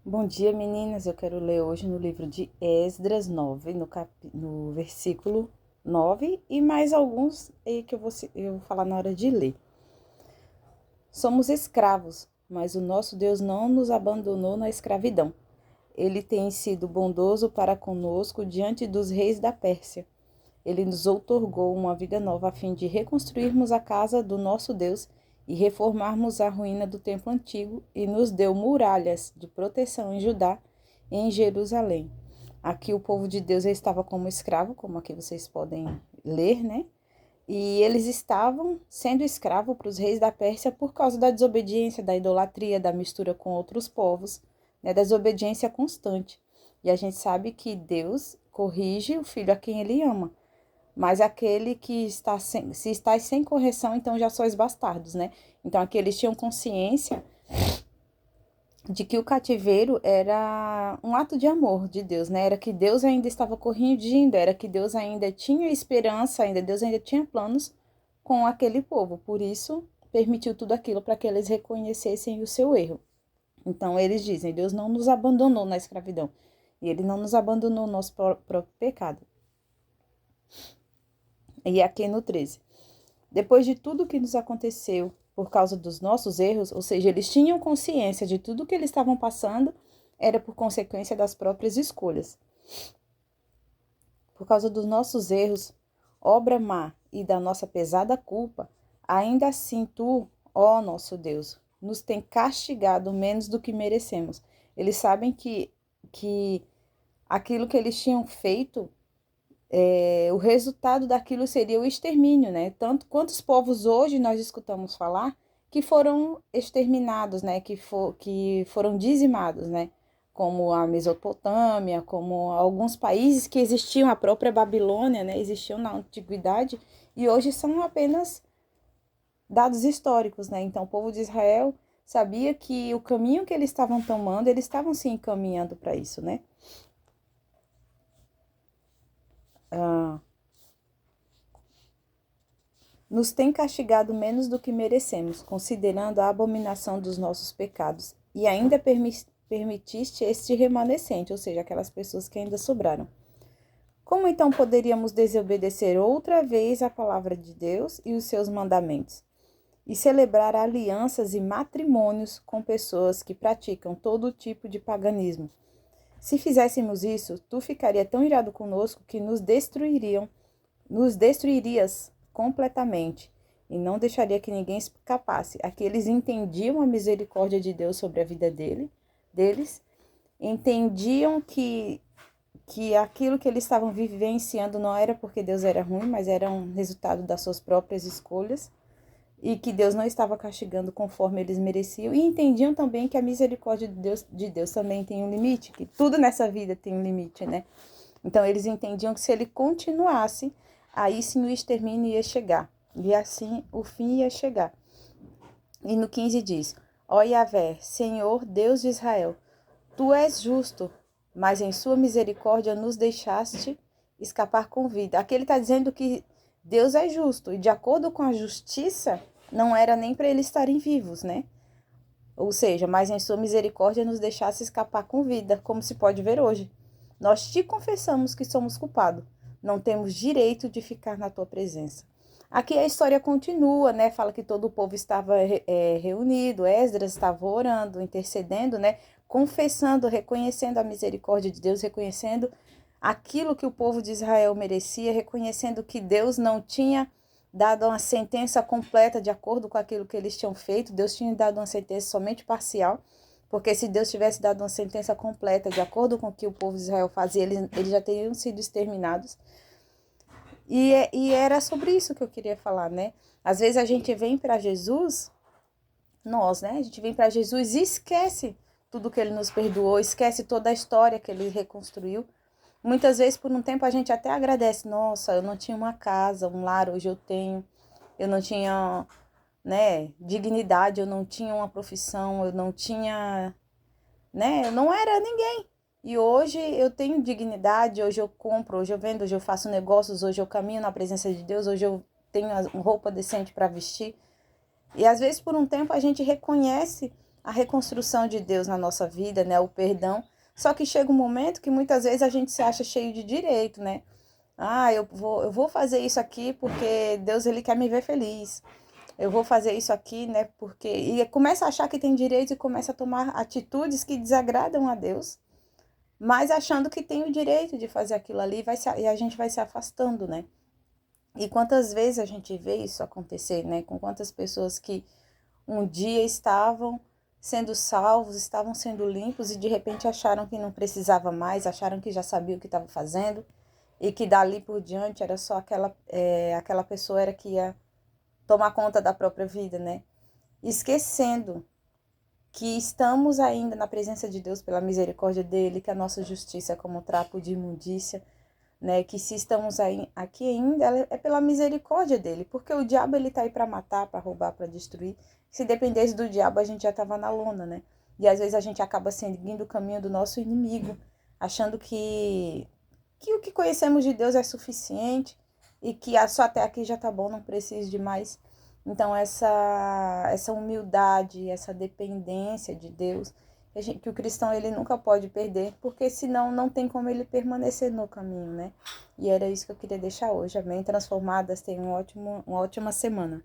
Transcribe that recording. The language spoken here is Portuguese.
Bom dia, meninas. Eu quero ler hoje no livro de Esdras 9, no versículo 9 e mais alguns aí que eu vou falar na hora de ler. Somos escravos, mas o nosso Deus não nos abandonou na escravidão. Ele tem sido bondoso para conosco diante dos reis da Pérsia. Ele nos outorgou uma vida nova a fim de reconstruirmos a casa do nosso Deus e reformarmos a ruína do templo antigo, e nos deu muralhas de proteção em Judá e em Jerusalém. Aqui o povo de Deus estava como escravo, como aqui vocês podem ler, né? E eles estavam sendo escravos para os reis da Pérsia por causa da desobediência, da idolatria, da mistura com outros povos, né? Da desobediência constante. E a gente sabe que Deus corrige o filho a quem ele ama. Mas aquele que se está sem correção, então já sois bastardos, né? Então aqueles tinham consciência de que o cativeiro era um ato de amor de Deus, né? Era que Deus ainda estava corrigindo, era que Deus ainda tinha esperança, Deus ainda tinha planos com aquele povo. Por isso, permitiu tudo aquilo para que eles reconhecessem o seu erro. Então eles dizem: Deus não nos abandonou na escravidão, e ele não nos abandonou no nosso próprio pecado. E aqui no 13. Depois de tudo que nos aconteceu por causa dos nossos erros, ou seja, eles tinham consciência de tudo que eles estavam passando, era por consequência das próprias escolhas. Por causa dos nossos erros, obra má e da nossa pesada culpa, ainda assim tu, ó nosso Deus, nos tem castigado menos do que merecemos. Eles sabem que aquilo que eles tinham feito, o resultado daquilo seria o extermínio, né? Tanto quantos povos hoje nós escutamos falar que foram exterminados, né? Que foram dizimados, né? Como a Mesopotâmia, como alguns países que existiam, a própria Babilônia, né? Existiam na antiguidade e hoje são apenas dados históricos, né? Então o povo de Israel sabia que o caminho que eles estavam tomando, eles estavam se encaminhando para isso, né? Nos tem castigado menos do que merecemos, considerando a abominação dos nossos pecados, e ainda permitiste este remanescente, ou seja, aquelas pessoas que ainda sobraram. Como então poderíamos desobedecer outra vez a palavra de Deus e os seus mandamentos, e celebrar alianças e matrimônios com pessoas que praticam todo tipo de paganismo? Se fizéssemos isso, tu ficaria tão irado conosco que nos destruirias completamente e não deixaria que ninguém escapasse. Aqui eles entendiam a misericórdia de Deus sobre a vida deles, entendiam que aquilo que eles estavam vivenciando não era porque Deus era ruim, mas era um resultado das suas próprias escolhas, e que Deus não estava castigando conforme eles mereciam, e entendiam também que a misericórdia de Deus também tem um limite, que tudo nessa vida tem um limite, né? Então eles entendiam que se ele continuasse, aí sim o extermínio ia chegar, e assim o fim ia chegar. E no 15 diz: Ó Yahvé, Senhor Deus de Israel, tu és justo, mas em sua misericórdia nos deixaste escapar com vida. Aqui ele está dizendo que Deus é justo, e de acordo com a justiça, não era nem para eles estarem vivos, né? Ou seja, mas em sua misericórdia nos deixasse escapar com vida, como se pode ver hoje. Nós te confessamos que somos culpados, não temos direito de ficar na tua presença. Aqui a história continua, né? Fala que todo o povo estava reunido, Esdras estava orando, intercedendo, né? Confessando, reconhecendo a misericórdia de Deus, reconhecendo aquilo que o povo de Israel merecia, reconhecendo que Deus não tinha dado uma sentença completa de acordo com aquilo que eles tinham feito. Deus tinha dado uma sentença somente parcial, porque se Deus tivesse dado uma sentença completa de acordo com o que o povo de Israel fazia, eles já teriam sido exterminados. E era sobre isso que eu queria falar, né? Às vezes a gente vem para Jesus, né? A gente vem para Jesus e esquece tudo que ele nos perdoou, esquece toda a história que ele reconstruiu. Muitas vezes, por um tempo, a gente até agradece. Nossa, eu não tinha uma casa, um lar, hoje eu tenho. Eu não tinha, né, dignidade, eu não tinha uma profissão, eu não tinha, né, eu não era ninguém. E hoje eu tenho dignidade, hoje eu compro, hoje eu vendo, hoje eu faço negócios, hoje eu caminho na presença de Deus, hoje eu tenho roupa decente para vestir. E às vezes por um tempo a gente reconhece a reconstrução de Deus na nossa vida, né? O perdão. Só que chega um momento que muitas vezes a gente se acha cheio de direito, né? Ah, eu vou fazer isso aqui porque Deus ele quer me ver feliz. Eu vou fazer isso aqui, né? Porque e começa a achar que tem direito e começa a tomar atitudes que desagradam a Deus, mas achando que tem o direito de fazer aquilo ali, e a gente vai se afastando, né? E quantas vezes a gente vê isso acontecer, né? Com quantas pessoas que um dia estavam sendo salvos, estavam sendo limpos e de repente acharam que não precisava mais, acharam que já sabia o que estava fazendo e que dali por diante era só aquela pessoa era que ia tomar conta da própria vida, né? Esquecendo que estamos ainda na presença de Deus pela misericórdia dele, que a nossa justiça é como trapo de imundícia, né? Que se estamos aí, aqui ainda é pela misericórdia dele, porque o diabo ele tá aí para matar, para roubar, para destruir. Se dependesse do diabo, a gente já tava na lona, né? E às vezes a gente acaba seguindo o caminho do nosso inimigo, achando que o que conhecemos de Deus é suficiente e que só até aqui já tá bom, não preciso de mais. Então essa humildade, essa dependência de Deus, que o cristão ele nunca pode perder, porque senão não tem como ele permanecer no caminho, né? E era isso que eu queria deixar hoje. Amém? Transformadas, tenham uma ótima semana.